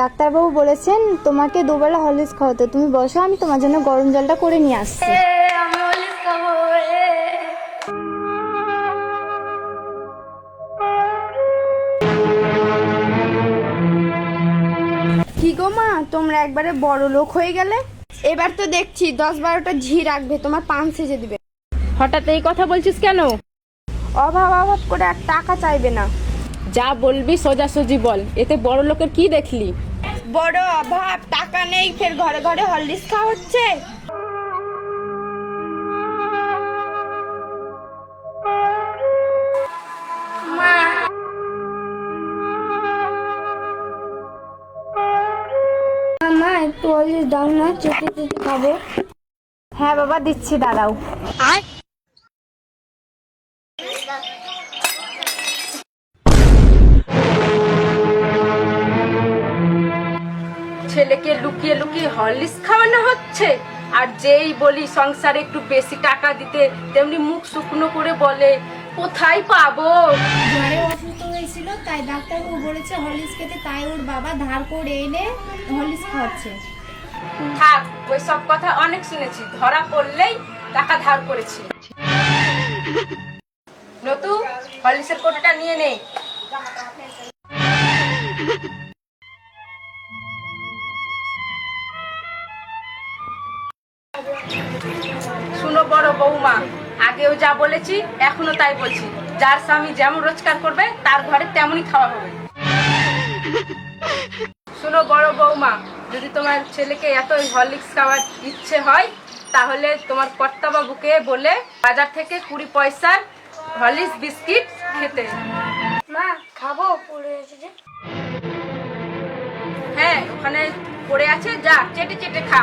ডাক্তারবাবু বলেছেন তোমাকে দুবেলা হরলিক্স খাওয়াতে। তুমি বসো, আমি তোমার জন্য গরম জলটা করে নিয়ে আসছি। আমি হরলিক্স খাবো। কি গো মা, তোমরা একবারে বড় লোক হয়ে গেলে। এবার তো দেখছি 10-12টা ঝি রাখবে, তোমার পান সেজে দিবে। হঠাৎ এই কথা বলছিস কেন? অভাব অভাব করে আর টাকা চাইবে না। যা বলবি সোজাসুজি বল, এতে বড় লোকের কি দেখলি? বড় অভাব, টাকা নেই, ফের ঘরে ঘরে হরলিক্স খাওয়া হচ্ছে। মা একটু হরলিক্স দাও না, চেটে চেটে খাবো। হ্যাঁ বাবা দিচ্ছি, দাঁড়াও। ছেলেকে লুকিয়ে লুকিয়ে হরলিক্স খাওয়ানো হচ্ছে, আর যেই বলি সংসারে একটু বেশি টাকা দিতে তেমনি মুখ শুকনো করে বলে কোথায় পাবো। জ্বরে অসুস্থ হয়েছিল, তাই ডাক্তারবাবু বলেছে হরলিক্স খেতে, তাই ওর বাবা ধার করে এনে হরলিক্স খাওয়াচ্ছে। থাক, ওই সব কথা অনেক শুনেছি, ধরা পড়লেই টাকা ধার করেছি। নতু, হরলিক্সের কোটাটা নিয়ে নে। শুনো বড় বৌমা, আগেও যা বলেছি এখনো তাই বলছি, যার স্বামী যেমন রোজগার করবে তার ঘরে তেমনই খাওয়া হবে। শুনো বড় বৌমা, যদি তোমার ছেলেকে এত হরলিক্স খাওয়ার ইচ্ছে হয় তাহলে তোমার কর্তাবাবুকে বলে বাজার থেকে 20 পয়সার হরলিক্স বিস্কিট খেতে। মা খাবো, পড়ে আছে যে। হ্যাঁ, ওখানে পড়ে আছে, যা চেটে চেটে খা।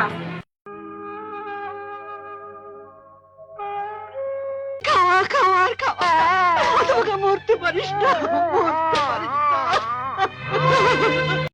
খাওয়া খাওয়া আর খাওয়া, তোমাকে মরতে পারিস না।